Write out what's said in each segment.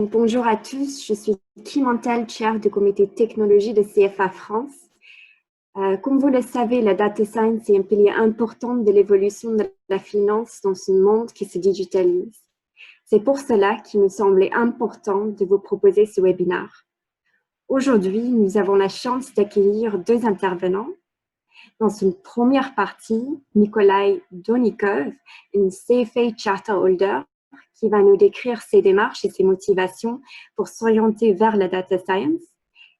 Bonjour à tous, je suis Kim Antal, chair du comité technologie de CFA France. Comme vous le savez, la data science est un pilier important de l'évolution de la finance dans ce monde qui se digitalise. C'est pour cela qu'il nous semblait important de vous proposer ce webinaire. Aujourd'hui, nous avons la chance d'accueillir deux intervenants. Dans une première partie, Nikolai Donikov, une CFA Charter Holder, qui va nous décrire ses démarches et ses motivations pour s'orienter vers la data science.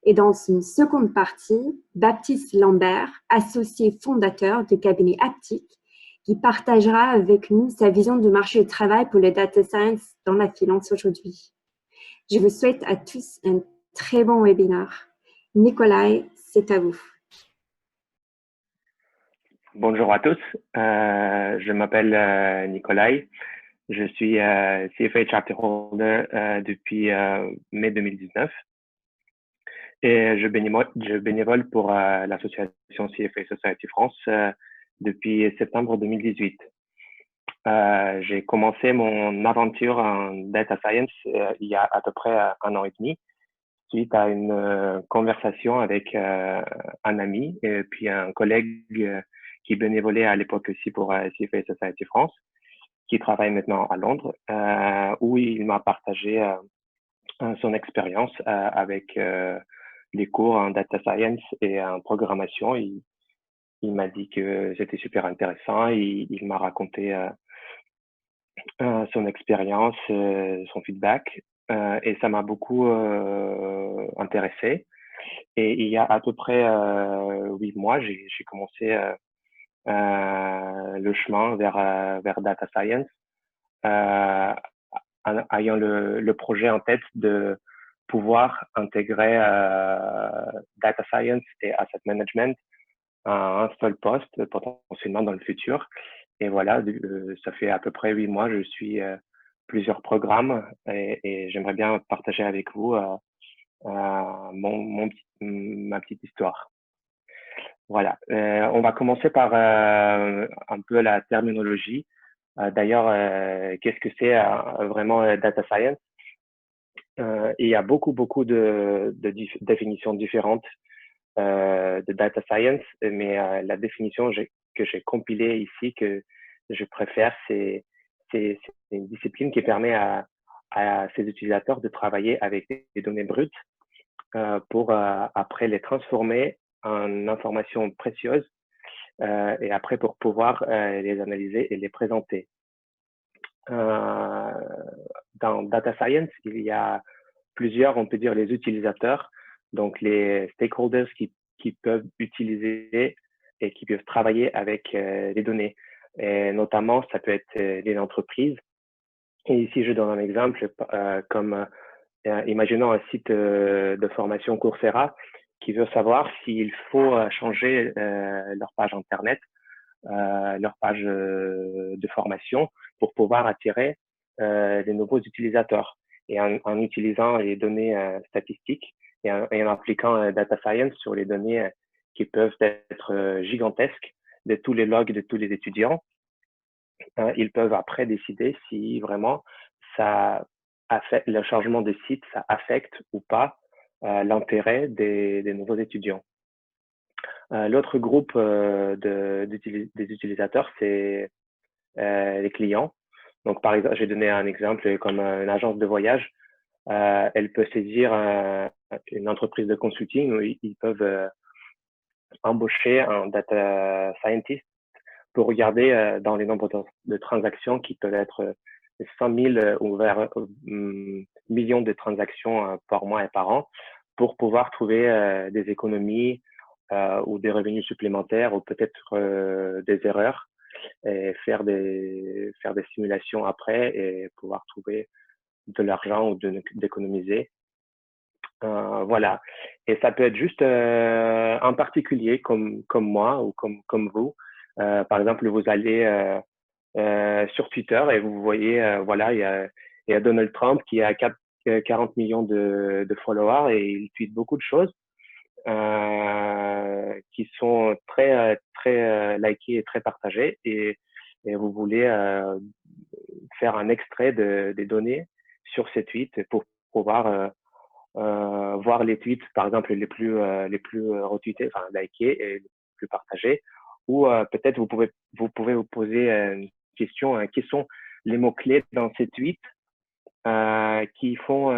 Et dans une seconde partie, Baptiste Lambert, associé fondateur du cabinet Aptic, qui partagera avec nous sa vision du marché du travail pour le data science dans la finance aujourd'hui. Je vous souhaite à tous un très bon webinaire. Nikolai, c'est à vous. Bonjour à tous, je m'appelle Nikolai, je suis CFA Chapter Holder depuis mai 2019 et je bénévole pour l'association CFA Society France depuis septembre 2018. J'ai commencé mon aventure en data science il y a à peu près un an et demi suite à une conversation avec un ami et puis un collègue qui bénévolait à l'époque aussi pour CFA Society France, qui travaille maintenant à Londres, où il m'a partagé son expérience avec les cours en data science et en programmation. Il m'a dit que c'était super intéressant. Il m'a raconté son expérience, son feedback, et ça m'a beaucoup intéressé. Et il y a à peu près 8 mois, j'ai commencé le chemin vers data science, ayant le projet en tête de pouvoir intégrer data science et asset management à un seul poste potentiellement dans le futur. Et voilà, ça fait à peu près 8 mois, je suis plusieurs programmes et j'aimerais bien partager avec vous ma petite histoire. Voilà, on va commencer par un peu la terminologie. D'ailleurs, qu'est-ce que c'est vraiment data science? Il y a beaucoup de définitions différentes de data science, mais la définition que j'ai compilée ici, que je préfère, c'est une discipline qui permet à ses utilisateurs de travailler avec des données brutes pour après les transformer en informations précieuses et après pour pouvoir les analyser et les présenter. Dans data science, il y a plusieurs, on peut dire, les utilisateurs, donc les stakeholders qui peuvent utiliser et qui peuvent travailler avec les données. Et notamment, ça peut être les entreprises. Et ici, je donne un exemple comme imaginons un site de formation Coursera qui veut savoir s'il faut changer leur page Internet, leur page de formation pour pouvoir attirer les nouveaux utilisateurs. Et en utilisant les données statistiques et en appliquant data science sur les données qui peuvent être gigantesques de tous les logs de tous les étudiants, ils peuvent après décider si vraiment ça affecte, le changement de site, ça affecte ou pas l'intérêt des nouveaux étudiants. L'autre groupe des utilisateurs, c'est les clients. Donc, par exemple, j'ai donné un exemple comme une agence de voyage. Elle peut saisir une entreprise de consulting où ils peuvent embaucher un data scientist pour regarder dans les nombres de transactions qui peuvent être 100 000 ou vers millions de transactions par mois et par an pour pouvoir trouver des économies ou des revenus supplémentaires ou peut-être des erreurs et faire des simulations après et pouvoir trouver de l'argent ou d'économiser. Voilà. Et ça peut être juste un particulier comme moi ou comme vous. Par exemple, vous allez sur Twitter et vous voyez, voilà, il y a Donald Trump qui a 40 millions de followers et il tweet beaucoup de choses qui sont très likées et très partagées et vous voulez faire un extrait des données sur ces tweets pour pouvoir voir les tweets, par exemple, les plus retweetés, enfin, likés et les plus partagés. Ou peut-être vous pouvez vous poser une question, quels sont les mots-clés dans ces tweets qui font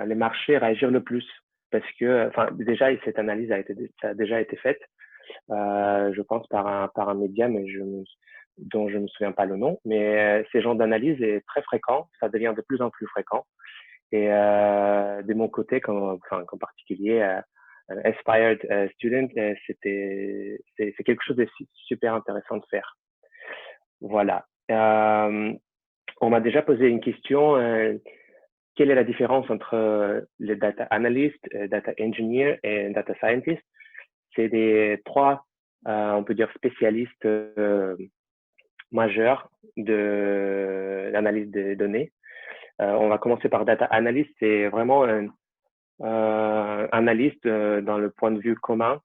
les marchés réagir le plus? Parce que, enfin, déjà, cette analyse ça a déjà été faite, je pense, par un média, mais dont je me souviens pas le nom. Mais ces genres d'analyse est très fréquent, ça devient de plus en plus fréquent. Et de mon côté, en particulier, Aspired Student, c'est quelque chose de super intéressant de faire. Voilà. On m'a déjà posé une question. Quelle est la différence entre les data analyst, data engineer et data scientist? C'est des trois, on peut dire, spécialistes majeurs de l'analyse des données. On va commencer par data analyst. C'est vraiment un analyste dans le point de vue commun.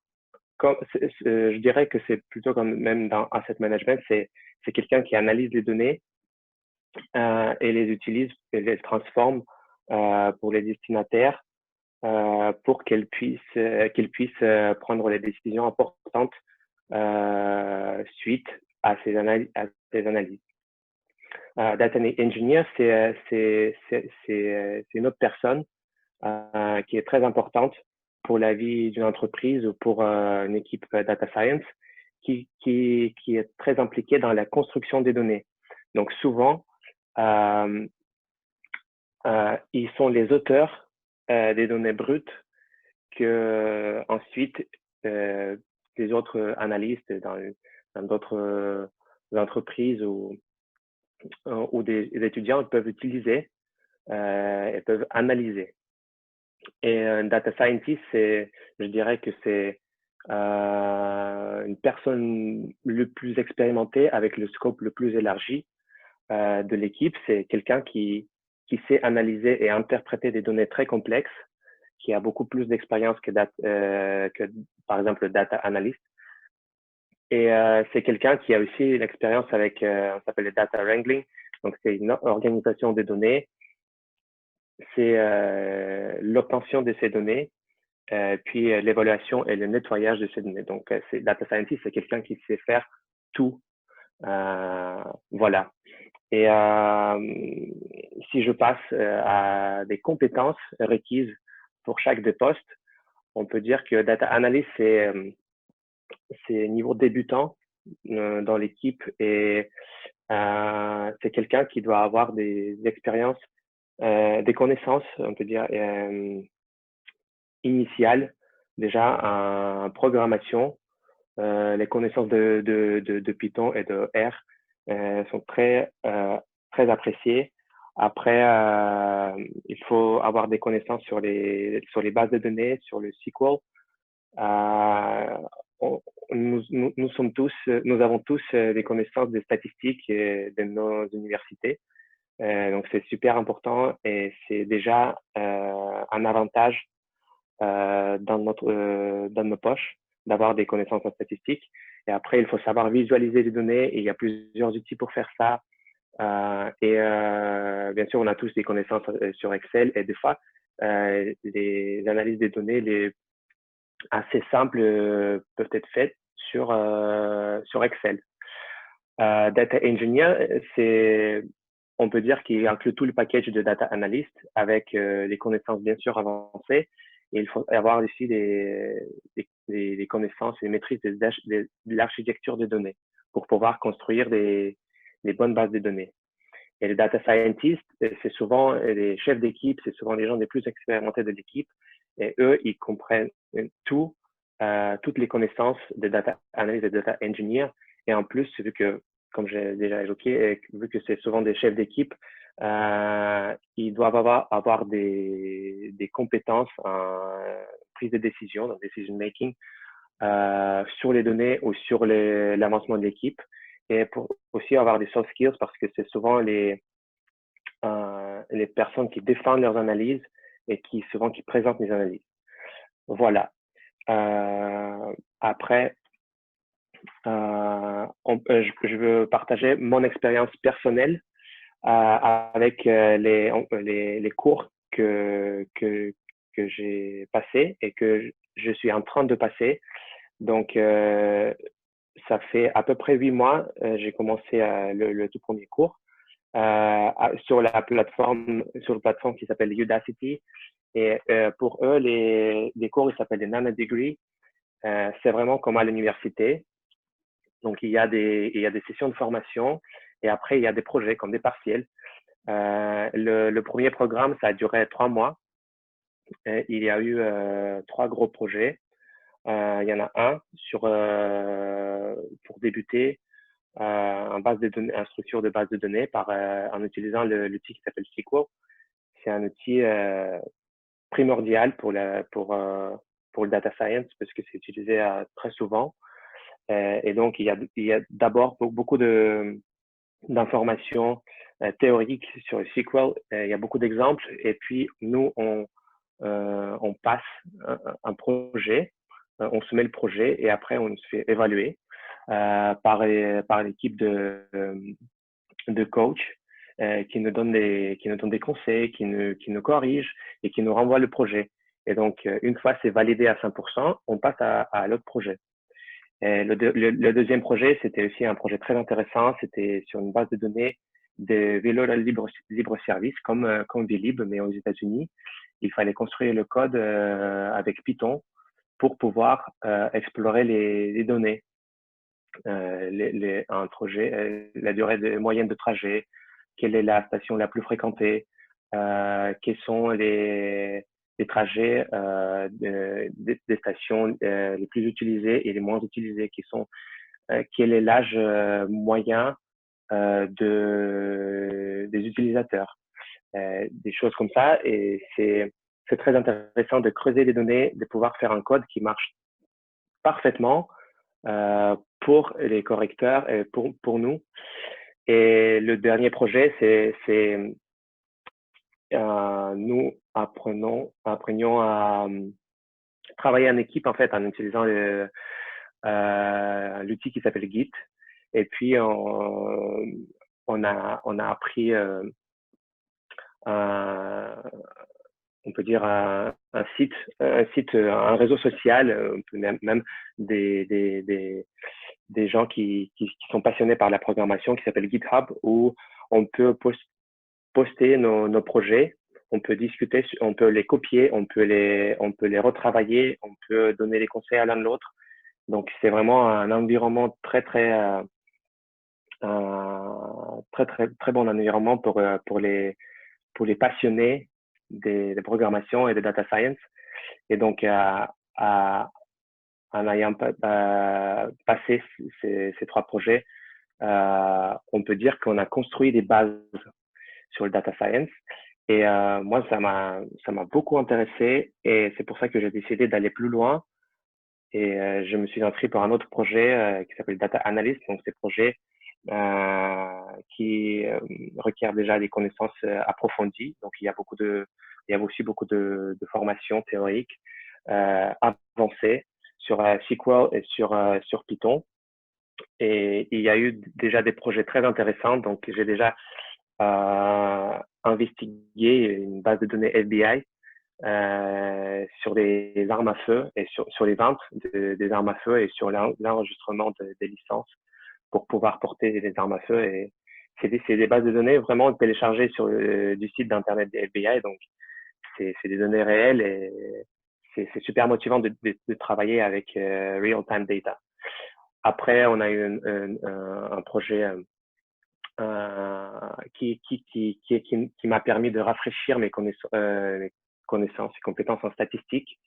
Je dirais que c'est plutôt comme même dans asset management, c'est quelqu'un qui analyse les données et les utilise et les transforme pour les destinataires pour qu'ils puissent prendre les décisions importantes suite à ces analyses. Data engineer, c'est une autre personne qui est très importante pour la vie d'une entreprise ou pour une équipe data science qui est très impliquée dans la construction des données. Donc souvent, ils sont les auteurs des données brutes que ensuite les autres analystes dans d'autres entreprises ou des étudiants peuvent utiliser et peuvent analyser. Et un data scientist, je dirais que c'est une personne le plus expérimentée avec le scope le plus élargi de l'équipe. C'est quelqu'un qui sait analyser et interpréter des données très complexes, qui a beaucoup plus d'expérience que par exemple le data analyst. Et c'est quelqu'un qui a aussi l'expérience avec, on s'appelle le data wrangling. Donc c'est une organisation des données. C'est l'obtention de ces données, puis l'évaluation et le nettoyage de ces données. Donc data scientist, c'est quelqu'un qui sait faire tout. Voilà. Et si je passe à des compétences requises pour chaque des postes, on peut dire que data analyst, c'est niveau débutant dans l'équipe et c'est quelqu'un qui doit avoir des expériences, des connaissances, on peut dire, initiales, déjà en programmation. Les connaissances de Python et de R sont très appréciées. Après, il faut avoir des connaissances sur les bases de données, sur le SQL. Nous avons tous des connaissances des statistiques de nos universités. Donc, c'est super important et c'est déjà un avantage dans nos poches d'avoir des connaissances en statistiques. Et après, il faut savoir visualiser les données et il y a plusieurs outils pour faire ça. Bien sûr, on a tous des connaissances sur Excel et des fois, les analyses des données assez simples peuvent être faites sur Excel. Data Engineer, on peut dire qu'il inclut tout le package de data analyst avec des connaissances bien sûr avancées. Et il faut avoir aussi des connaissances et des maîtrises de l'architecture des données pour pouvoir construire des bonnes bases de données. Et les data scientists, c'est souvent les chefs d'équipe, c'est souvent les gens les plus expérimentés de l'équipe. Et eux, ils comprennent toutes les connaissances de data analyst et de data engineer. Et en plus, vu que, comme j'ai déjà évoqué, vu que c'est souvent des chefs d'équipe, ils doivent avoir des compétences en prise de décision, dans decision making, sur les données ou sur l'avancement de l'équipe. Et pour aussi avoir des soft skills parce que c'est souvent les personnes qui défendent leurs analyses et qui présentent les analyses. Voilà. Après, je veux partager mon expérience personnelle avec les cours que j'ai passé et que je suis en train de passer. Donc, ça fait à peu près 8 mois, j'ai commencé le tout premier cours sur la plateforme qui s'appelle Udacity. Et pour eux, les cours, ils s'appellent des Nano Degree. C'est vraiment comme à l'université. Donc, il y a des sessions de formation et après, il y a des projets comme des partiels. Le premier programme, ça a duré 3 mois. Il y a eu 3 gros projets. Il y en a un pour débuter une structure de base de données en utilisant l'outil qui s'appelle SQL. C'est un outil primordial pour le data science parce que c'est utilisé très souvent. Et donc, il y a d'abord beaucoup d'informations théoriques sur le SQL. Il y a beaucoup d'exemples. Et puis, nous, on passe un projet, on soumet le projet et après, on se fait évaluer par l'équipe de coach qui nous donne des conseils, qui nous corrige et qui nous renvoie le projet. Et donc, une fois c'est validé à 100%, on passe à l'autre projet. Et le deuxième projet, c'était aussi un projet très intéressant. C'était sur une base de données de vélos libre service, comme Vélib, mais aux États-Unis. Il fallait construire le code avec Python pour pouvoir explorer les données, un trajet, la durée moyenne de trajet, quelle est la station la plus fréquentée, quels sont les trajets des stations les plus utilisées et les moins utilisées, quel est l'âge moyen des utilisateurs, des choses comme ça. Et c'est très intéressant de creuser les données, de pouvoir faire un code qui marche parfaitement pour les correcteurs et pour nous. Et le dernier projet, c'est nous apprenions à travailler en équipe en fait en utilisant l'outil qui s'appelle Git. Et puis on a appris on peut dire un réseau social, même des gens qui sont passionnés par la programmation qui s'appelle GitHub, où on peut poster nos projets, on peut discuter, on peut les copier, on peut les retravailler, on peut donner les conseils à l'un de l'autre. Donc, c'est vraiment un environnement très bon environnement pour les passionnés de programmation et de data science. Et donc, en ayant passé ces 3 projets, on peut dire qu'on a construit des bases sur le data science. Et moi, ça m'a beaucoup intéressé et c'est pour ça que j'ai décidé d'aller plus loin. Et je me suis inscrit pour un autre projet qui s'appelle Data Analyst. Donc, c'est projets qui requiert déjà des connaissances approfondies. Donc, il y a aussi beaucoup de formations théoriques avancées sur SQL et sur Python. Et il y a eu déjà des projets très intéressants. Donc, j'ai déjà investigué une base de données FBI sur les armes à feu et sur les ventes des armes à feu et sur l'enregistrement des licences pour pouvoir porter les armes à feu. Et c'est des bases de données vraiment téléchargées du site d'internet des FBI. Donc, c'est des données réelles et c'est super motivant de travailler avec real-time data. Après, on a eu un projet qui m'a permis de rafraîchir mes connaissances et compétences en statistique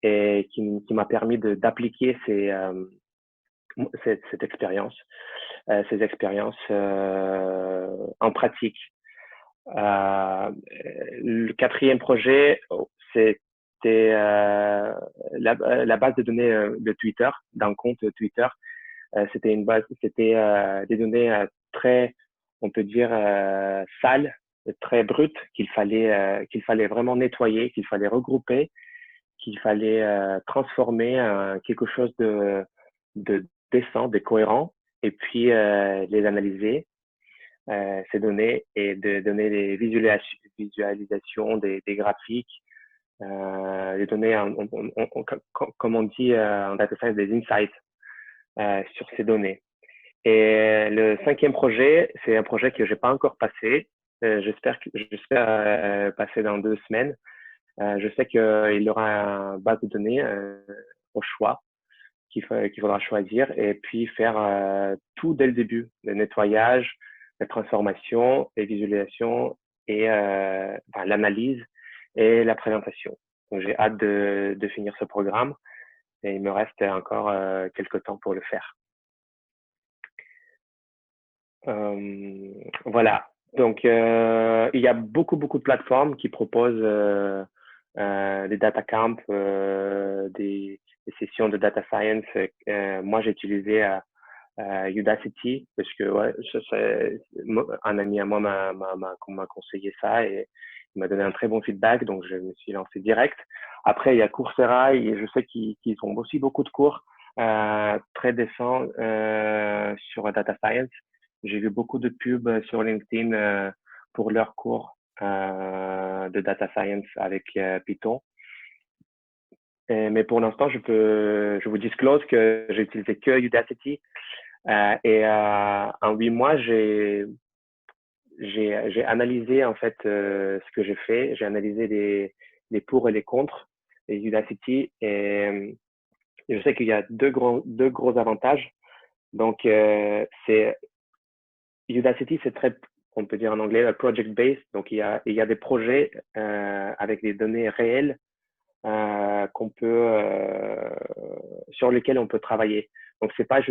et qui m'a permis d'appliquer cette expérience, ces expériences en pratique. Le quatrième projet, c'était la base de données de Twitter, d'un compte Twitter. C'était des données très, on peut dire, sales, très brutes, qu'il fallait vraiment nettoyer, qu'il fallait regrouper, qu'il fallait transformer en quelque chose de décent, de cohérent, et puis les analyser. ces données et de donner des visualisations, des graphiques, de donner, comme on dit en data science, des insights sur ces données. Et le cinquième projet, c'est un projet que j'ai pas encore passé. J'espère passer dans 2 semaines. Je sais qu'il y aura une base de données au choix qu'il faudra choisir et puis faire tout dès le début, le nettoyage, la transformation, les visualisations et l'analyse et la présentation. Donc, j'ai hâte de finir ce programme et il me reste encore quelques temps pour le faire. Voilà. Donc, il y a beaucoup de plateformes qui proposent des data camps, des sessions de data science. Moi, j'ai utilisé Udacity parce que ouais, un ami à moi m'a conseillé ça et il m'a donné un très bon feedback, donc je me suis lancé direct. Après, il y a Coursera et je sais qu'ils ont aussi beaucoup de cours très décents sur data science. J'ai vu beaucoup de pubs sur LinkedIn pour leurs cours de data science avec Python. Mais pour l'instant, je vous disclose que j'ai utilisé que Udacity. En 8 mois, j'ai analysé en fait ce que j'ai fait. J'ai analysé les pour et les contre de Udacity et je sais qu'il y a deux gros avantages. Donc, Udacity, c'est très, on peut dire en anglais, project-based. Donc, il y a des projets avec des données réelles sur lesquels on peut travailler. Donc, c'est pas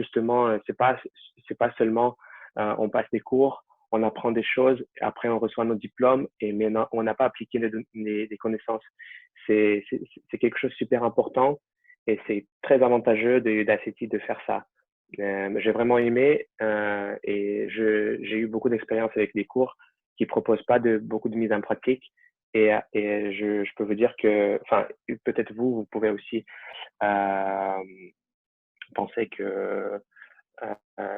seulement on passe des cours, on apprend des choses, après on reçoit nos diplômes, mais on n'a pas appliqué les connaissances. C'est quelque chose de super important et c'est très avantageux d'Udacity de faire ça. J'ai vraiment aimé et j'ai eu beaucoup d'expérience avec des cours qui proposent pas beaucoup de mise en pratique. Et je peux vous dire que, enfin, peut-être vous pouvez aussi penser que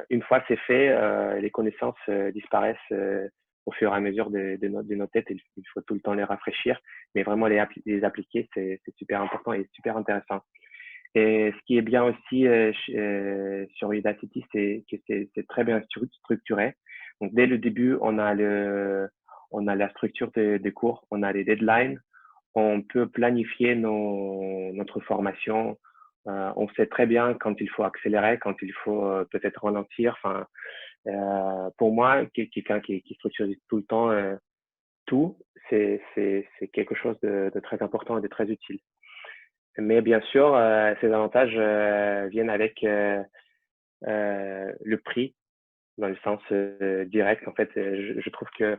une fois c'est fait, les connaissances disparaissent au fur et à mesure de nos têtes. Il faut tout le temps les rafraîchir, mais vraiment les appliquer, c'est super important et super intéressant. Et ce qui est bien aussi sur Udacity, c'est que c'est très bien structuré. Donc dès le début, on a la structure des cours, on a les deadlines, on peut planifier notre formation. On sait très bien quand il faut accélérer, quand il faut peut-être ralentir. Enfin, pour moi, quelqu'un qui structure tout le temps tout, c'est quelque chose de très important et de très utile. Mais bien sûr, ces avantages viennent avec le prix, dans le sens direct. En fait, je trouve que,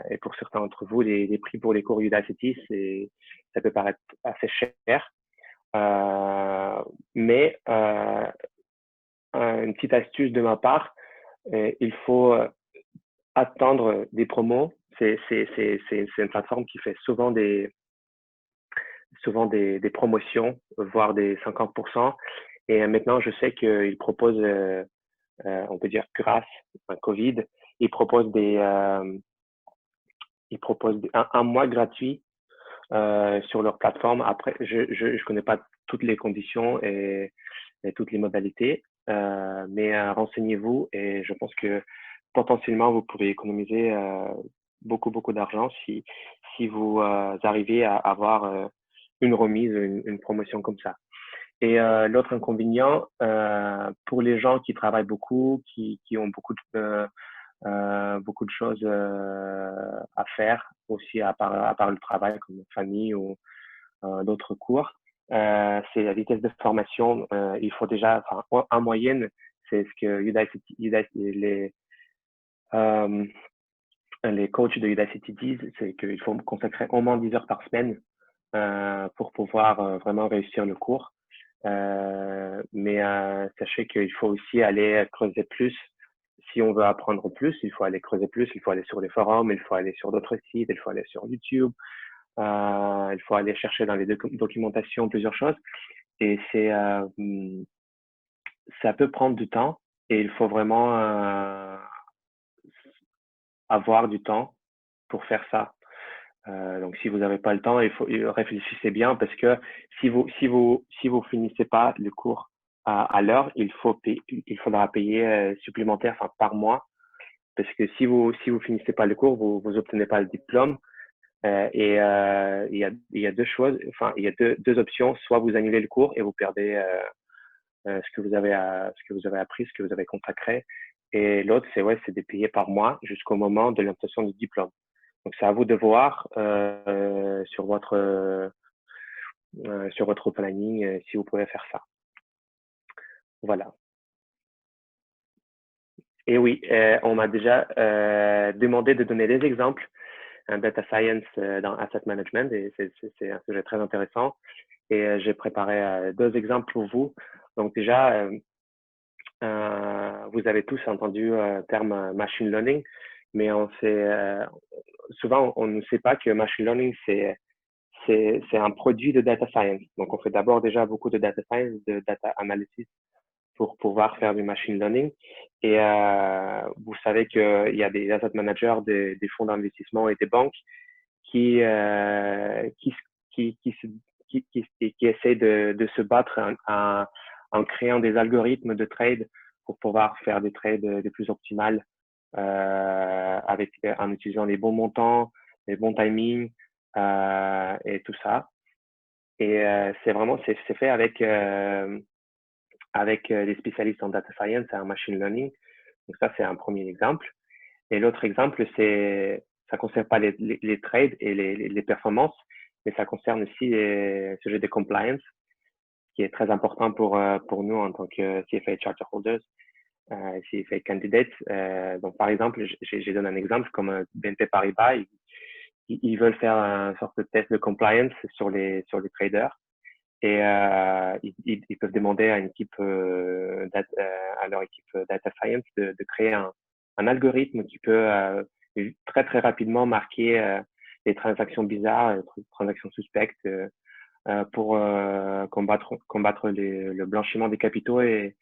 et pour certains d'entre vous, les prix pour les cours Udacity, ça peut paraître assez cher. Mais une petite astuce de ma part, il faut attendre des promos. C'est une plateforme qui fait souvent des promotions, voire des 50%. Et maintenant, je sais qu'ils proposent, on peut dire grâce à Covid, ils proposent un mois gratuit sur leur plateforme. Après, je connais pas toutes les conditions et toutes les modalités, mais renseignez-vous et je pense que potentiellement vous pouvez économiser beaucoup d'argent si vous arrivez à avoir une remise, une promotion comme ça. Et l'autre inconvénient, pour les gens qui travaillent beaucoup, qui ont beaucoup de choses à faire aussi à part le travail comme famille ou d'autres cours, c'est la vitesse de formation. Il faut déjà, enfin, en moyenne, c'est ce que les coachs de Udacity disent, c'est qu'il faut consacrer au moins 10 heures par semaine pour pouvoir vraiment réussir le cours. Mais sachez qu'il faut aussi aller creuser plus. Si on veut apprendre plus, il faut aller creuser plus, il faut aller sur les forums, il faut aller sur d'autres sites, il faut aller sur YouTube, il faut aller chercher dans les documentations plusieurs choses. Et ça peut prendre du temps et il faut vraiment avoir du temps pour faire ça. Donc, si vous n'avez pas le temps, réfléchissez bien parce que si vous finissez pas le cours à l'heure, il faudra payer supplémentaire, enfin, par mois, parce que si vous finissez pas le cours, vous obtenez pas le diplôme. Il y a deux choses, enfin, il y a deux options. Soit vous annulez le cours et vous perdez ce que vous avez appris, ce que vous avez consacré. Et l'autre, c'est de payer par mois jusqu'au moment de l'obtention du diplôme. Donc, c'est à vous de voir sur votre planning si vous pouvez faire ça. Voilà. Et oui, on m'a déjà demandé de donner des exemples en data science dans asset management et c'est un sujet très intéressant. Et j'ai préparé deux exemples pour vous. Donc déjà, vous avez tous entendu le terme machine learning, mais souvent on ne sait pas que machine learning c'est un produit de data science. Donc on fait d'abord déjà beaucoup de data science, de data analysis pour pouvoir faire du machine learning. Et vous savez qu'il y a des asset managers, des fonds d'investissement et des banques qui essaient de se battre en créant des algorithmes de trade pour pouvoir faire des trades les plus optimales en utilisant les bons montants, les bons timings et tout ça. Et c'est fait avec des spécialistes en data science et en machine learning. Donc ça, c'est un premier exemple. Et l'autre exemple, ça concerne pas les trades et les performances, mais ça concerne aussi les sujets de compliance, qui est très important pour nous en tant que CFA Charter Holders, CFA Candidates. Donc, par exemple, j'ai donné un exemple comme BNP Paribas, ils veulent faire un sorte de test de compliance sur les traders. Et ils peuvent demander à à leur équipe data science de créer un algorithme qui peut très très rapidement marquer les transactions bizarres, les transactions suspectes pour combattre le blanchiment des capitaux et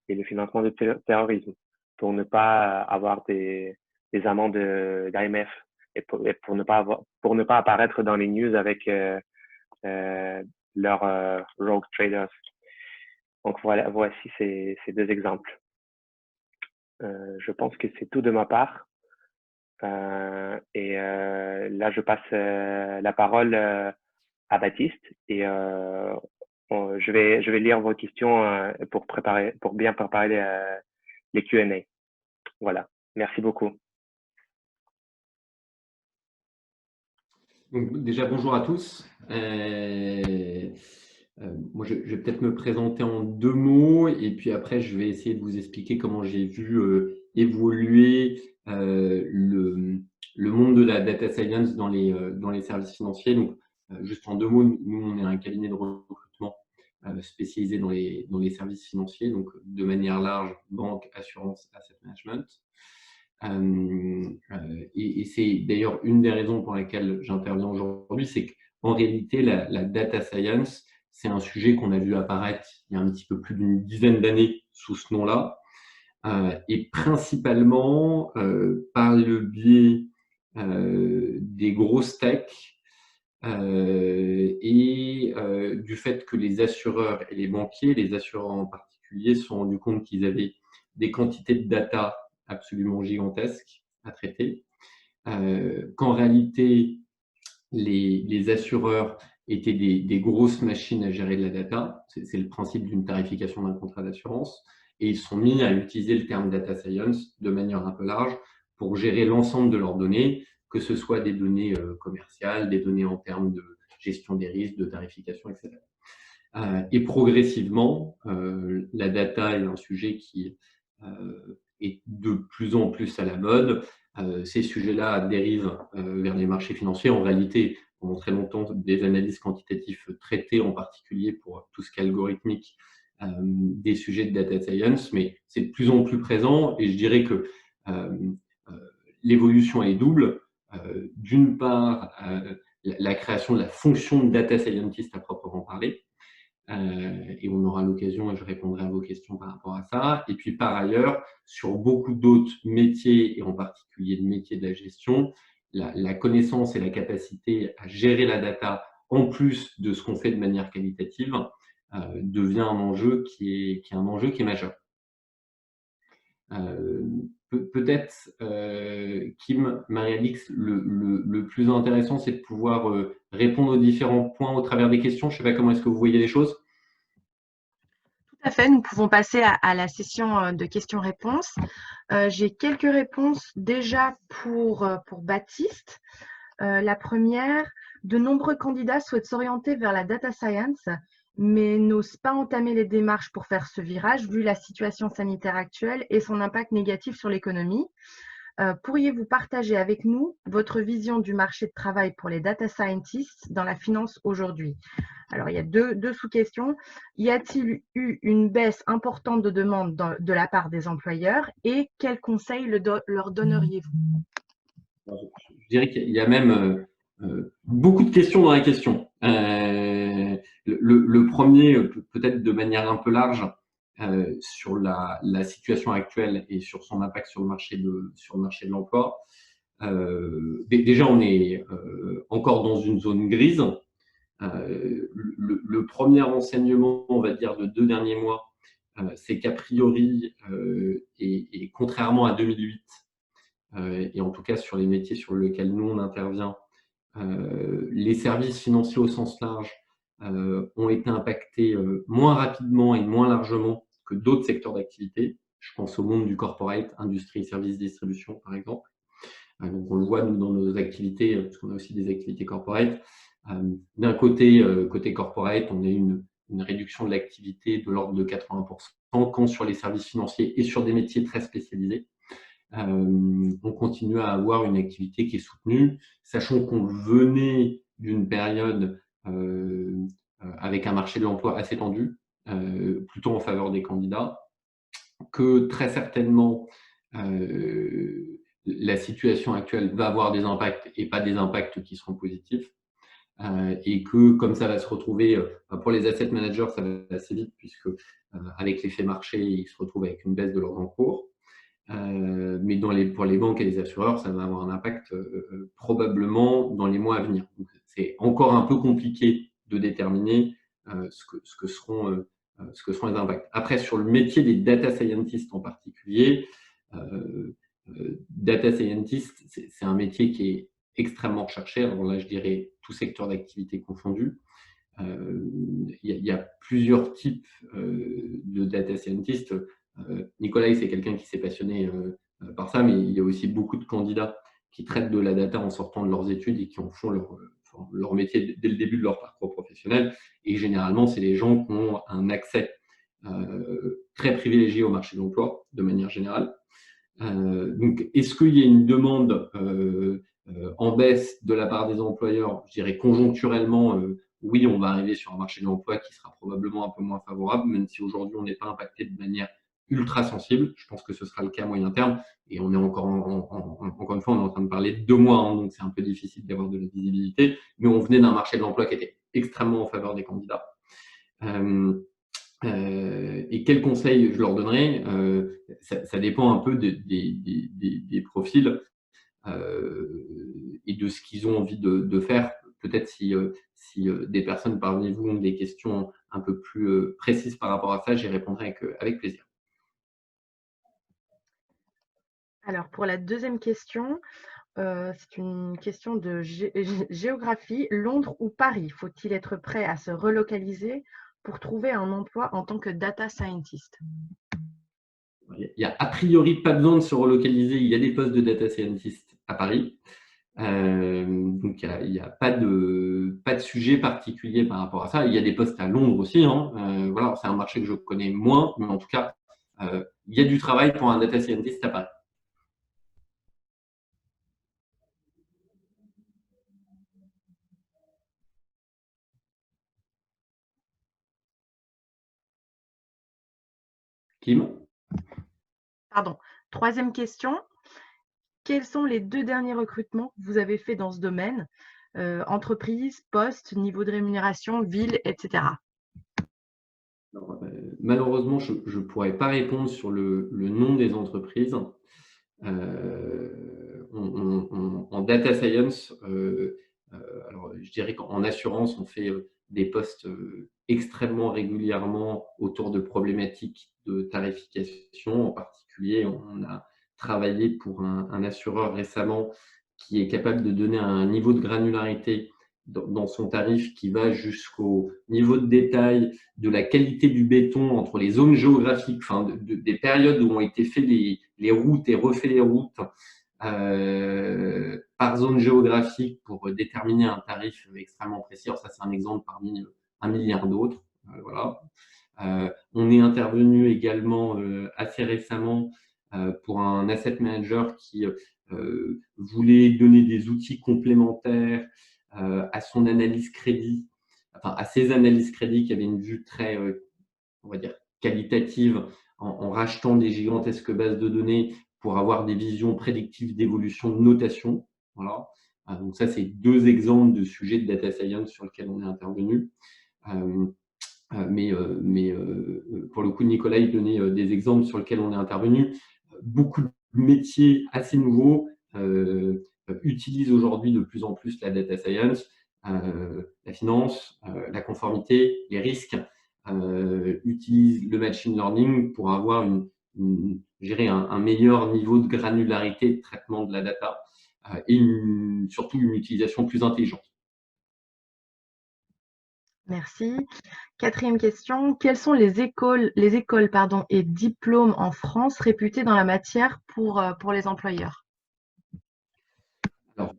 le financement du terrorisme, pour ne pas avoir des amendes d'AMF et pour ne pas apparaître dans les news avec leurs rogue traders. Donc voici ces deux exemples. Je pense que c'est tout de ma part. Là, je passe la parole à Baptiste et je vais lire vos questions pour bien préparer les Q&A. Voilà. Merci beaucoup. Donc, déjà, bonjour à tous. Moi, je vais peut-être me présenter en deux mots et puis après, je vais essayer de vous expliquer comment j'ai vu évoluer le monde de la data science dans les services financiers. Donc, juste en deux mots, nous, on est un cabinet de recrutement spécialisé dans les services financiers, donc de manière large, banque, assurance, asset management. Et c'est d'ailleurs une des raisons pour lesquelles j'interviens aujourd'hui, c'est qu'en réalité, la data science, c'est un sujet qu'on a vu apparaître il y a un petit peu plus d'une dizaine d'années sous ce nom-là, et principalement par le biais des grosses techs et du fait que les assureurs et les banquiers, les assureurs en particulier, se sont rendus compte qu'ils avaient des quantités de data absolument gigantesques à traiter, qu'en réalité, les assureurs étaient des grosses machines à gérer de la data. C'est le principe d'une tarification d'un contrat d'assurance. Et ils sont mis à utiliser le terme data science de manière un peu large pour gérer l'ensemble de leurs données, que ce soit des données commerciales, des données en termes de gestion des risques, de tarification, etc. Et progressivement, la data est un sujet qui est de plus en plus à la mode. Ces sujets-là dérivent vers les marchés financiers. En réalité, pendant très longtemps, des analyses quantitatives traitées en particulier pour tout ce qui est algorithmique, des sujets de data science, mais c'est de plus en plus présent et je dirais que l'évolution est double. D'une part, la création de la fonction de data scientist à proprement parler, et on aura l'occasion, et je répondrai à vos questions par rapport à ça. Et puis par ailleurs, sur beaucoup d'autres métiers, et en particulier le métier de la gestion, la connaissance et la capacité à gérer la data, en plus de ce qu'on fait de manière qualitative, devient un enjeu qui est un enjeu qui est majeur. Peut-être, Kim, Marie-Alix, le plus intéressant, c'est de pouvoir répondre aux différents points au travers des questions. Je ne sais pas comment est-ce que vous voyez les choses. Tout à fait, nous pouvons passer à la session de questions-réponses. J'ai quelques réponses déjà pour Baptiste. La première, de nombreux candidats souhaitent s'orienter vers la data science, mais n'osent pas entamer les démarches pour faire ce virage, vu la situation sanitaire actuelle et son impact négatif sur l'économie. Pourriez-vous partager avec nous votre vision du marché de travail pour les data scientists dans la finance aujourd'hui? Alors, il y a deux sous-questions. Y a-t-il eu une baisse importante de demande de la part des employeurs et quels conseils leur donneriez-vous? Je dirais qu'il y a même beaucoup de questions dans la question. Le premier, peut-être de manière un peu large, sur la situation actuelle et sur son impact sur le marché de l'emploi. Déjà, on est encore dans une zone grise. Le premier enseignement, on va dire, de 2 derniers mois, c'est qu'a priori, et contrairement à 2008, et en tout cas sur les métiers sur lesquels nous on intervient, les services financiers au sens large ont été impactés moins rapidement et moins largement que d'autres secteurs d'activité. Je pense au monde du corporate, industrie, services, distribution, par exemple. Donc on le voit nous, dans nos activités, parce qu'on a aussi des activités corporate. D'un côté, côté corporate, on a une réduction de l'activité de l'ordre de 80%, quand sur les services financiers et sur des métiers très spécialisés, on continue à avoir une activité qui est soutenue, sachant qu'on venait d'une période avec un marché de l'emploi assez tendu, plutôt en faveur des candidats, que très certainement la situation actuelle va avoir des impacts et pas des impacts qui seront positifs. Et que comme ça va se retrouver, pour les asset managers, ça va assez vite, puisque avec l'effet marché, ils se retrouvent avec une baisse de leurs encours. Mais pour les banques et les assureurs, ça va avoir un impact probablement dans les mois à venir. C'est encore un peu compliqué de déterminer ce que seront les impacts. Après, sur le métier des data scientists en particulier, data scientist, c'est un métier qui est extrêmement recherché. Alors là, je dirais tout secteur d'activité confondu. Il y a plusieurs types de data scientists. Nicolas, c'est quelqu'un qui s'est passionné par ça, mais il y a aussi beaucoup de candidats qui traitent de la data en sortant de leurs études et qui en font leur métier dès le début de leur parcours professionnel. Et généralement, c'est les gens qui ont un accès très privilégié au marché de l'emploi, de manière générale. Donc, est-ce qu'il y a une demande en baisse de la part des employeurs? Je dirais conjoncturellement, oui, on va arriver sur un marché de l'emploi qui sera probablement un peu moins favorable, même si aujourd'hui on n'est pas impacté de manière ultra sensible. Je pense que ce sera le cas à moyen terme. Et on est encore une fois, on est en train de parler de 2 mois, hein, donc c'est un peu difficile d'avoir de la visibilité. Mais on venait d'un marché de l'emploi qui était extrêmement en faveur des candidats. Et quels conseils je leur donnerais? Ça dépend un peu des profils et de ce qu'ils ont envie de faire. Peut-être si des personnes parmi vous ont des questions un peu plus précises par rapport à ça, j'y répondrai avec plaisir. Alors, pour la deuxième question, c'est une question de géographie. Londres ou Paris? Faut-il être prêt à se relocaliser pour trouver un emploi en tant que data scientist? Il n'y a a priori pas besoin de se relocaliser. Il y a des postes de data scientist à Paris. Donc, il n'y a pas de sujet particulier par rapport à ça. Il y a des postes à Londres aussi. Hein. Voilà, c'est un marché que je connais moins, mais en tout cas, il y a du travail pour un data scientist à Paris. Kim? Pardon. Troisième question. Quels sont les 2 derniers recrutements que vous avez faits dans ce domaine? Entreprise, poste, niveau de rémunération, ville, etc. Alors, malheureusement, je ne pourrais pas répondre sur le nom des entreprises. En data science, alors je dirais qu'en assurance, on fait des postes extrêmement régulièrement autour de problématiques de tarification. En particulier, on a travaillé pour un assureur récemment qui est capable de donner un niveau de granularité dans son tarif qui va jusqu'au niveau de détail de la qualité du béton entre les zones géographiques, enfin des périodes où ont été faites les routes et refait les routes par zone géographique pour déterminer un tarif extrêmement précis. Alors ça, c'est un exemple parmi un milliard d'autres. Voilà. On est intervenu également assez récemment pour un asset manager qui voulait donner des outils complémentaires à son analyse crédit, enfin à ses analyses crédit qui avaient une vue très, on va dire, qualitative en rachetant des gigantesques bases de données pour avoir des visions prédictives d'évolution de notation. Voilà. Donc ça, c'est deux exemples de sujets de data science sur lesquels on est intervenu. Mais pour le coup, Nicolas, il donnait des exemples sur lesquels on est intervenu. Beaucoup de métiers assez nouveaux utilisent aujourd'hui de plus en plus la data science, la finance, la conformité, les risques, utilisent le machine learning pour avoir un meilleur niveau de granularité de traitement de la data et surtout une utilisation plus intelligente. Merci. Quatrième question. Quelles sont les écoles et diplômes en France réputés dans la matière pour les employeurs? Alors,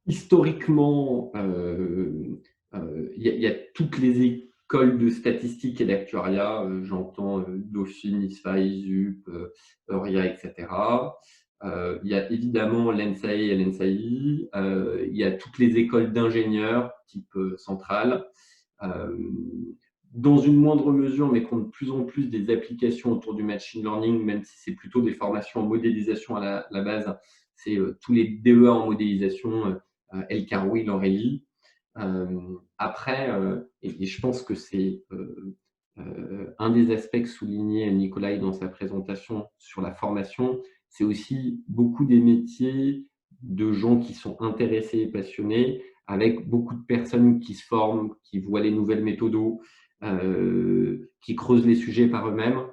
historiquement, il y a toutes les écoles de statistique et d'actuariat. J'entends Dauphine, ISFA, ISUP, Euria, etc. Il y a évidemment l'ENSAE et l'ENSAI. Il y a toutes les écoles d'ingénieurs type centrale. Dans une moindre mesure, mais qui ont de plus en plus des applications autour du machine learning, même si c'est plutôt des formations en modélisation à la base, c'est tous les DEA en modélisation, El Karoui, L'Aurélie. Après, et je pense que c'est un des aspects que soulignait Nicolas dans sa présentation sur la formation, c'est aussi beaucoup des métiers de gens qui sont intéressés et passionnés, avec beaucoup de personnes qui se forment, qui voient les nouvelles méthodes, qui creusent les sujets par eux-mêmes.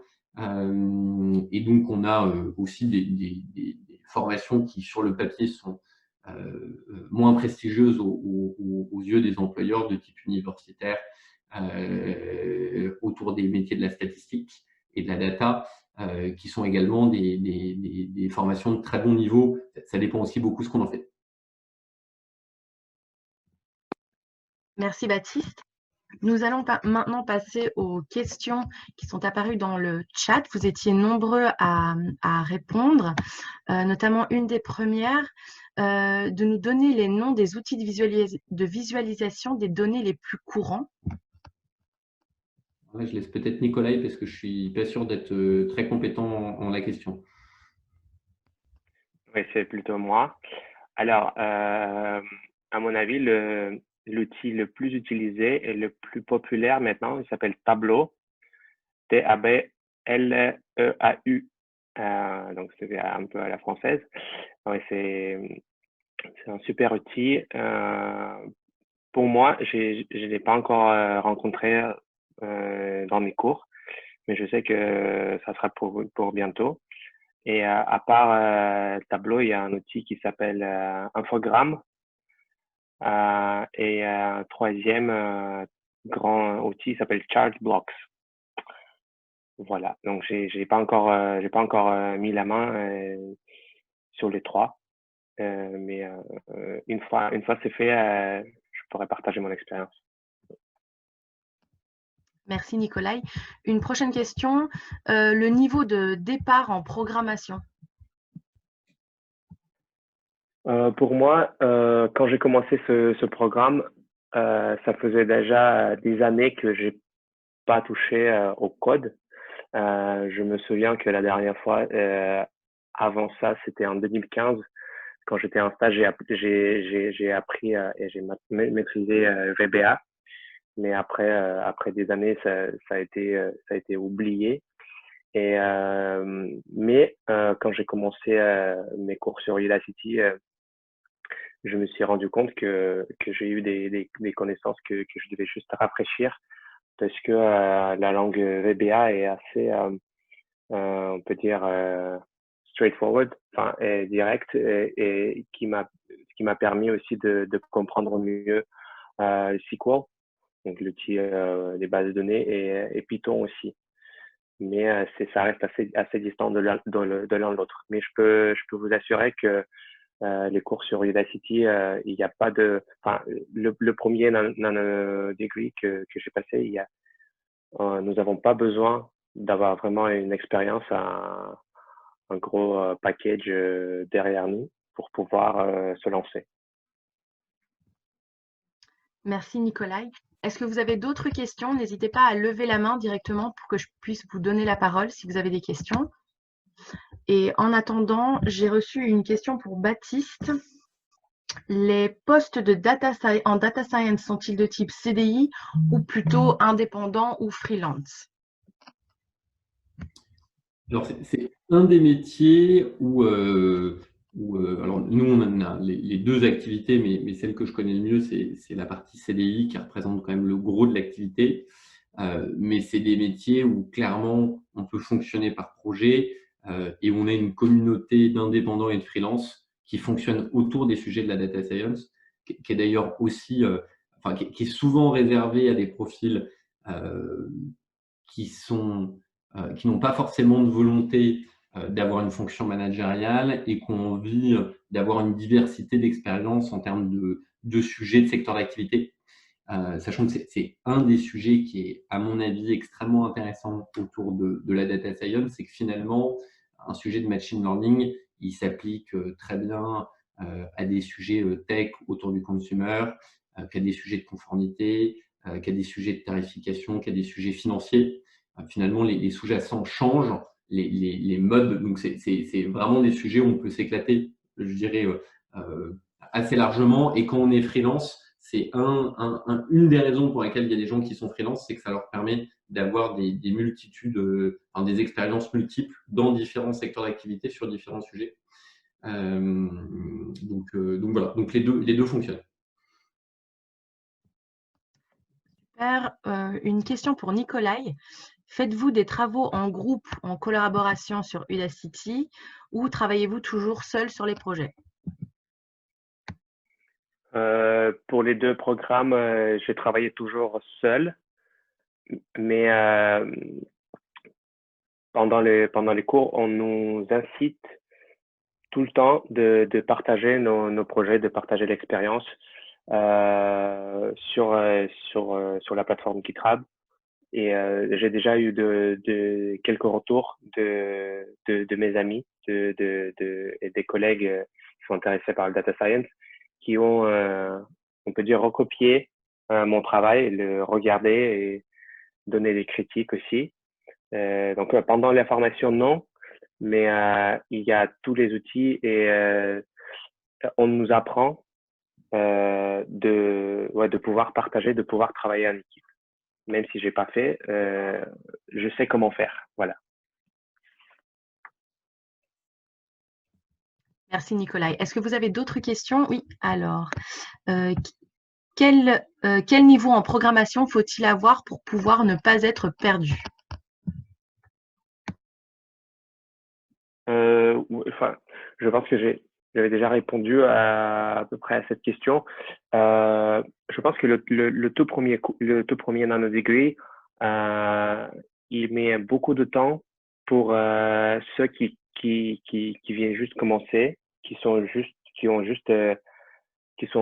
Et donc, on a aussi des formations qui, sur le papier, sont moins prestigieuses aux yeux des employeurs de type universitaire autour des métiers de la statistique et de la data, qui sont également des formations de très bon niveau. Ça dépend aussi beaucoup de ce qu'on en fait. Merci Baptiste. Nous allons maintenant passer aux questions qui sont apparues dans le chat. Vous étiez nombreux à répondre, notamment une des premières, de nous donner les noms des outils de visualisation des données les plus courants. Ouais, je laisse peut-être Nicolas parce que je ne suis pas sûr d'être très compétent en la question. Oui, c'est plutôt moi. Alors, à mon avis, l'outil le plus utilisé et le plus populaire maintenant, il s'appelle Tableau, T-A-B-L-E-A-U. Donc, c'est un peu à la française. Ouais, c'est un super outil. Pour moi, je ne l'ai pas encore rencontré dans mes cours, mais je sais que ça sera pour bientôt. Et à part Tableau, il y a un outil qui s'appelle Infogrames. Et un troisième grand outil s'appelle Chartblocks. Voilà. Donc j'ai pas encore mis la main sur les trois, mais une fois c'est fait, je pourrais partager mon expérience. Merci Nicolas. Une prochaine question, le niveau de départ en programmation. Pour moi, quand j'ai commencé ce programme, ça faisait déjà des années que j'ai pas touché au code. Je me souviens que la dernière fois, avant ça, c'était en 2015, quand j'étais en stage, j'ai appris et j'ai maîtrisé VBA. mais après des années, ça a été oublié. Mais quand j'ai commencé mes cours sur Udacity, je me suis rendu compte que j'ai eu des connaissances que je devais juste rafraîchir parce que la langue VBA est assez, on peut dire, straightforward, enfin, et direct, et qui m'a permis aussi de comprendre mieux SQL, donc l'outil des bases de données, et Python aussi. Mais ça reste assez distant de l'un de l'autre. Mais je peux vous assurer que les cours sur Udacity, il n'y a pas de, enfin, le premier degree que j'ai passé, nous n'avons pas besoin d'avoir vraiment une expérience, un gros package derrière nous pour pouvoir se lancer. Merci Nicolai. Est-ce que vous avez d'autres questions? N'hésitez pas à lever la main directement pour que je puisse vous donner la parole si vous avez des questions. Et en attendant, j'ai reçu une question pour Baptiste. Les postes en data science sont-ils de type CDI ou plutôt indépendant ou freelance? Alors, c'est un des métiers où, alors nous, on a les deux activités, mais celle que je connais le mieux, c'est la partie CDI qui représente quand même le gros de l'activité. Mais c'est des métiers où clairement, on peut fonctionner par projet et on a une communauté d'indépendants et de freelance qui fonctionne autour des sujets de la data science, qui est d'ailleurs aussi, enfin, qui est souvent réservée à des profils qui n'ont pas forcément de volonté d'avoir une fonction managériale et qui ont envie d'avoir une diversité d'expériences en termes de sujets, de secteurs d'activité. Sachant que c'est un des sujets qui est, à mon avis, extrêmement intéressant autour de la data science, c'est que finalement, un sujet de machine learning, il s'applique très bien à des sujets tech autour du consumer, qu'à des sujets de conformité, qu'à des sujets de tarification, qu'à des sujets financiers. Finalement, les sous-jacents changent, les modes, donc c'est vraiment des sujets où on peut s'éclater, je dirais, assez largement. Et quand on est freelance, c'est une des raisons pour lesquelles il y a des gens qui sont freelance, c'est que ça leur permet d'avoir des multitudes, des expériences multiples dans différents secteurs d'activité sur différents sujets. Donc voilà, donc les deux fonctionnent. Super. Une question pour Nicolai. Faites-vous des travaux en groupe, en collaboration sur Udacity ou travaillez-vous toujours seul sur les projets? Pour les deux programmes, j'ai travaillé toujours seul, mais pendant les cours, on nous incite tout le temps de partager nos projets, de partager l'expérience sur la plateforme GitHub. Et j'ai déjà eu quelques retours de mes amis et des collègues qui sont intéressés par le data science, qui ont, on peut dire, recopié mon travail, le regarder et donner des critiques aussi. Donc pendant la formation, non, mais il y a tous les outils et on nous apprend de pouvoir partager, de pouvoir travailler en équipe. Même si j'ai pas fait, je sais comment faire. Voilà. Merci Nicolai. Est-ce que vous avez d'autres questions? Oui, alors, quel niveau en programmation faut-il avoir pour pouvoir ne pas être perdu? Enfin, je pense que j'avais déjà répondu à peu près à cette question. Je pense que le tout premier nano degree, il met beaucoup de temps pour ceux qui viennent juste commencer, qui sont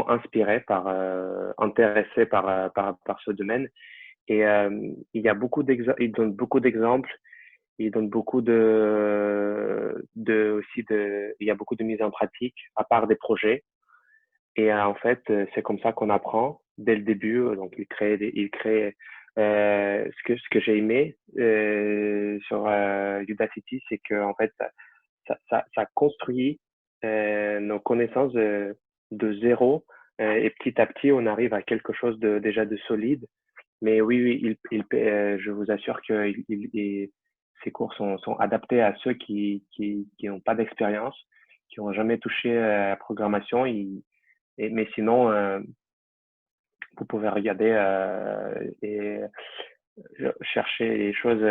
inspirés intéressés par ce domaine. Et il y a il donne beaucoup d'exemples. Il donne beaucoup il y a beaucoup de mise en pratique à part des projets. Et en fait, c'est comme ça qu'on apprend dès le début. Donc, il crée ce que j'ai aimé sur Udacity, c'est que en fait, ça construit nos connaissances de zéro et petit à petit, on arrive à quelque chose déjà de solide. Mais oui, oui, je vous assure que ces cours sont adaptés à ceux qui n'ont pas d'expérience, qui n'ont jamais touché à la programmation. Mais sinon, vous pouvez regarder et chercher les choses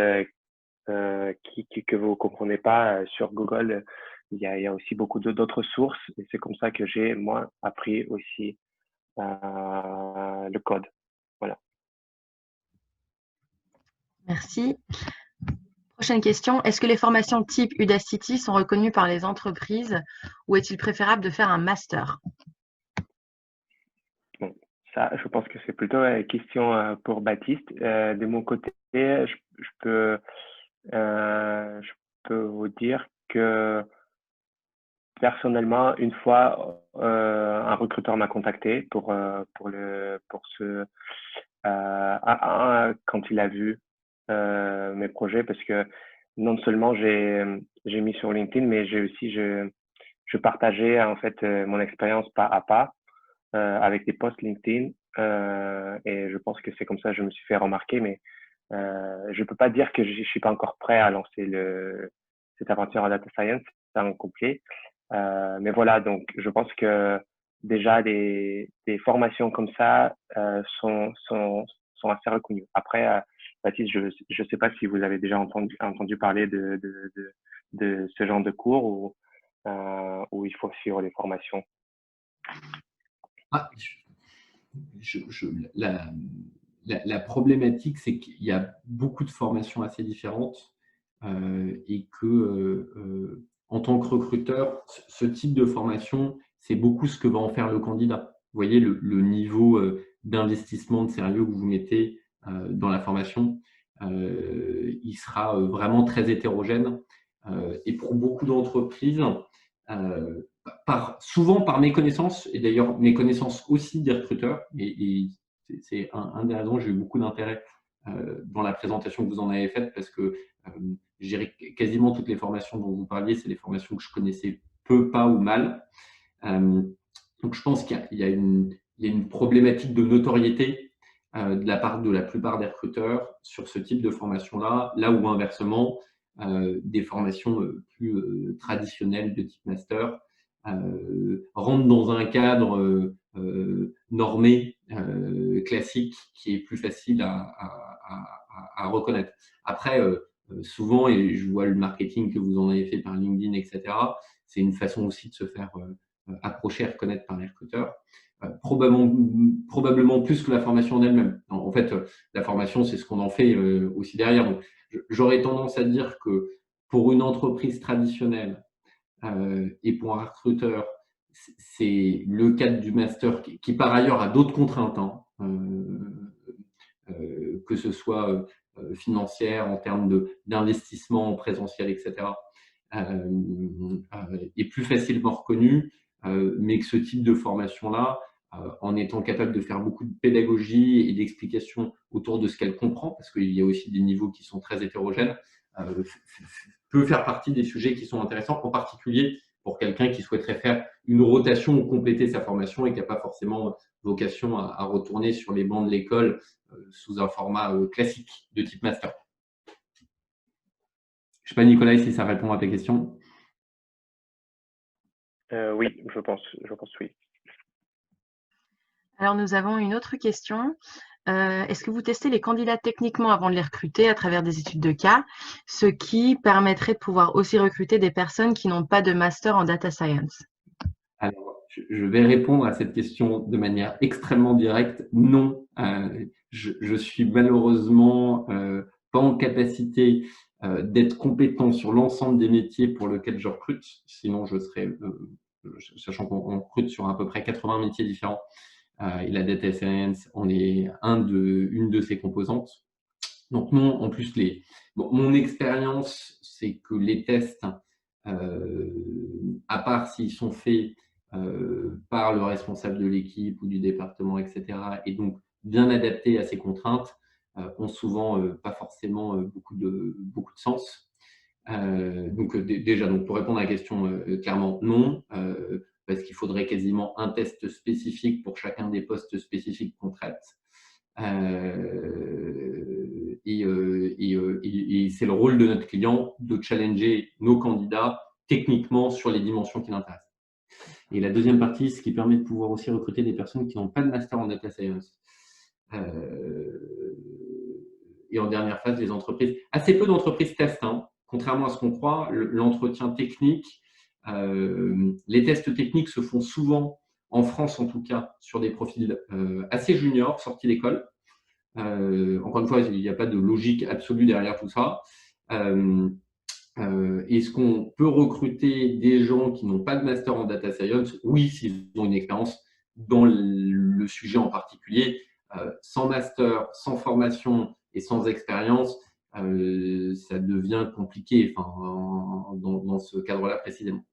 que vous ne comprenez pas sur Google. Il y a aussi beaucoup d'autres sources et c'est comme ça que j'ai, moi, appris aussi le code. Voilà. Merci. Prochaine question. Est-ce que les formations type Udacity sont reconnues par les entreprises ou est-il préférable de faire un master? Bon, ça, je pense que c'est plutôt une question pour Baptiste. De mon côté, je peux vous dire que personnellement, une fois, un recruteur m'a contacté quand il a vu mes projets, parce que non seulement j'ai mis sur LinkedIn, mais je partageais en fait mon expérience pas à pas avec des posts LinkedIn, et je pense que c'est comme ça que je me suis fait remarquer, mais je peux pas dire que je suis pas encore prêt à lancer cette aventure en data science, c'est un complet. Mais voilà, donc je pense que déjà des formations comme ça sont assez reconnues. Après, Baptiste, je sais pas si vous avez déjà entendu parler de ce genre de cours où il faut suivre les formations. Ah, la problématique, c'est qu'il y a beaucoup de formations assez différentes et que, en tant que recruteur, ce type de formation, c'est beaucoup ce que va en faire le candidat. Vous voyez le niveau d'investissement de sérieux que vous mettez dans la formation, il sera vraiment très hétérogène. Et pour beaucoup d'entreprises, souvent par méconnaissance, et d'ailleurs méconnaissance aussi des recruteurs, et c'est un des raisons, j'ai eu beaucoup d'intérêt dans la présentation que vous en avez faite, parce que je dirais que quasiment toutes les formations dont vous parliez, c'est des formations que je connaissais peu, pas ou mal. Donc je pense qu'il y a une problématique de notoriété de la part de la plupart des recruteurs sur ce type de formation-là, là où inversement, des formations plus traditionnelles de type master rentrent dans un cadre normé, classique, qui est plus facile à reconnaître. Après, souvent, et je vois le marketing que vous en avez fait par LinkedIn, etc., c'est une façon aussi de se faire approcher et reconnaître par les recruteurs. Probablement plus que la formation en elle-même. En fait, la formation, c'est ce qu'on en fait aussi derrière. Donc, j'aurais tendance à dire que pour une entreprise traditionnelle et pour un recruteur, c'est le cadre du master qui par ailleurs a d'autres contraintes, hein, que ce soit financière, en termes d'investissement en présentiel, etc., est plus facilement reconnu, mais que ce type de formation-là, en étant capable de faire beaucoup de pédagogie et d'explication autour de ce qu'elle comprend, parce qu'il y a aussi des niveaux qui sont très hétérogènes, peut faire partie des sujets qui sont intéressants, en particulier pour quelqu'un qui souhaiterait faire une rotation ou compléter sa formation et qui n'a pas forcément vocation à retourner sur les bancs de l'école sous un format classique de type master. Je ne sais pas, Nicolas, si ça répond à tes questions. Oui, je pense oui. Alors, nous avons une autre question. Est-ce que vous testez les candidats techniquement avant de les recruter à travers des études de cas, ce qui permettrait de pouvoir aussi recruter des personnes qui n'ont pas de master en data science? Alors, je vais répondre à cette question de manière extrêmement directe. Non, je suis malheureusement pas en capacité d'être compétent sur l'ensemble des métiers pour lesquels je recrute. Sinon, je serais, sachant qu'on recrute sur à peu près 80 métiers différents, et la data science en est une de ses composantes. Donc non, en plus, mon expérience, c'est que les tests, à part s'ils sont faits par le responsable de l'équipe ou du département, etc., et donc bien adaptés à ces contraintes, ont souvent pas forcément beaucoup de sens. Donc déjà, donc pour répondre à la question clairement, non, parce qu'il faudrait quasiment un test spécifique pour chacun des postes spécifiques qu'on traite. Et c'est le rôle de notre client de challenger nos candidats techniquement sur les dimensions qui l'intéressent. Et la deuxième partie, ce qui permet de pouvoir aussi recruter des personnes qui n'ont pas de master en data science. Et en dernière phase, les entreprises. Assez peu d'entreprises testent, hein. Contrairement à ce qu'on croit, l'entretien technique, les tests techniques se font souvent, en France en tout cas, sur des profils assez juniors, sortis d'école. Encore une fois, il n'y a pas de logique absolue derrière tout ça. Est-ce qu'on peut recruter des gens qui n'ont pas de master en data science? Oui, s'ils ont une expérience dans le sujet en particulier. Sans master, sans formation et sans expérience, ça devient compliqué, enfin, dans ce cadre-là précisément.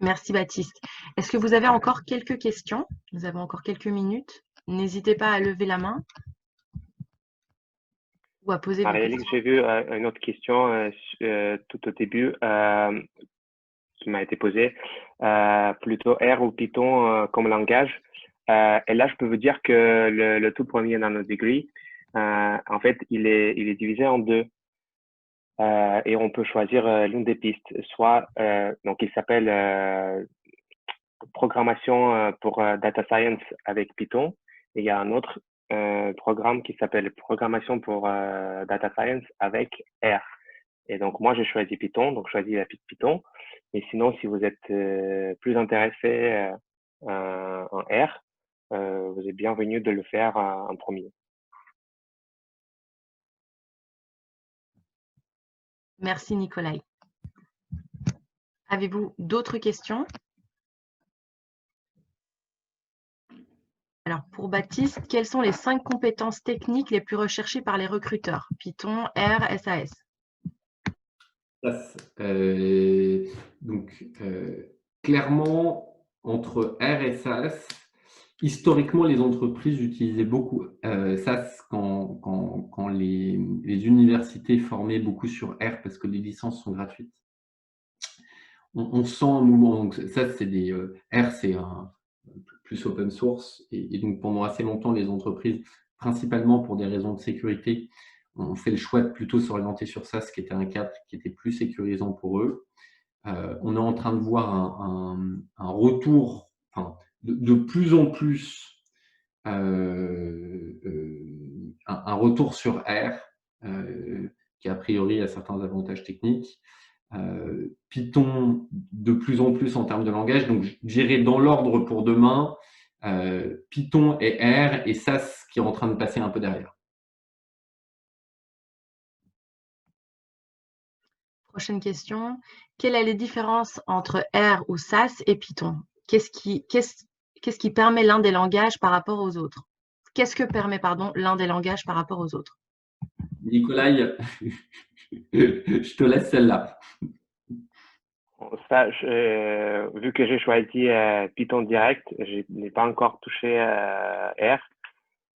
Merci Baptiste. Est-ce que vous avez encore quelques questions? Nous avons encore quelques minutes. N'hésitez pas à lever la main ou à poser vos questions. J'ai vu une autre question tout au début qui m'a été posée, plutôt R ou Python comme langage. Et là, je peux vous dire que le tout premier nanodegree, en fait, il est divisé en deux. Et on peut choisir l'une des pistes. Soit, donc il s'appelle programmation pour data science avec Python. Et il y a un autre programme qui s'appelle programmation pour data science avec R. Et donc, moi, j'ai choisi Python, donc je choisis la piste Python. Mais sinon, si vous êtes plus intéressé en R, vous êtes bienvenu de le faire en premier. Merci Nicolai. Avez-vous d'autres questions? Alors, pour Baptiste, quelles sont les 5 compétences techniques les plus recherchées par les recruteurs? Python, R, SAS. Clairement, entre R et SAS, historiquement, les entreprises utilisaient beaucoup SAS quand les universités formaient beaucoup sur R parce que les licences sont gratuites. On sent un mouvement. Donc ça, c'est des R, c'est un plus open source. Et donc, pendant assez longtemps, les entreprises, principalement pour des raisons de sécurité, ont fait le choix de plutôt s'orienter sur SAS, qui était un cadre qui était plus sécurisant pour eux. On est en train de voir un retour, enfin, de plus en plus, un retour sur R, qui a priori a certains avantages techniques. Python de plus en plus en termes de langage. Donc, je dirais dans l'ordre pour demain, Python et R, et SAS qui est en train de passer un peu derrière. Prochaine question. Quelle est la différence entre R ou SAS et Python? Qu'est-ce qui permet l'un des langages par rapport aux autres? Qu'est-ce que permet, pardon, l'un des langages par rapport aux autres? Nicolai, je te laisse celle-là. Ça, vu que j'ai choisi Python direct, je n'ai pas encore touché R.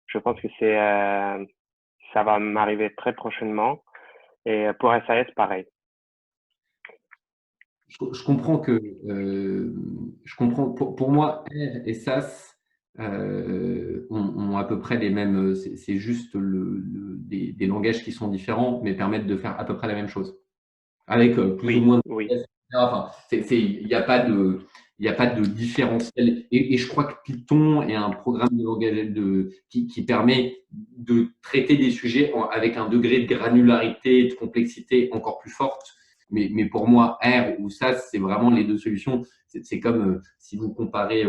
Je pense que ça va m'arriver très prochainement. Et pour SAS, pareil. Je comprends que pour moi, R et SAS ont à peu près les mêmes. C'est juste des langages qui sont différents, mais permettent de faire à peu près la même chose. Avec plus ou moins de vitesse. Enfin, il n'y a pas de différentiel. Et je crois que Python est un programme de langage qui permet de traiter des sujets avec un degré de granularité et de complexité encore plus forte. Mais pour moi, R ou SAS, c'est vraiment les deux solutions. C'est comme si vous comparez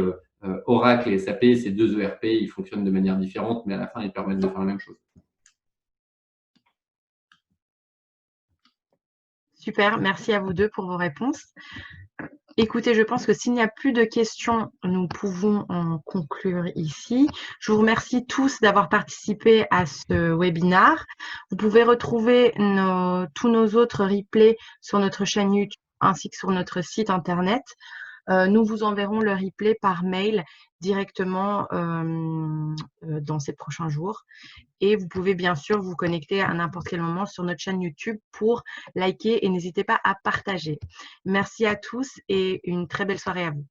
Oracle et SAP, ces deux ERP, ils fonctionnent de manière différente, mais à la fin, ils permettent de faire la même chose. Super, merci à vous deux pour vos réponses. Écoutez, je pense que s'il n'y a plus de questions, nous pouvons en conclure ici. Je vous remercie tous d'avoir participé à ce webinaire. Vous pouvez retrouver tous nos autres replays sur notre chaîne YouTube ainsi que sur notre site internet. Nous vous enverrons le replay par mail directement dans ces prochains jours. Et vous pouvez bien sûr vous connecter à n'importe quel moment sur notre chaîne YouTube pour liker et n'hésitez pas à partager. Merci à tous et une très belle soirée à vous.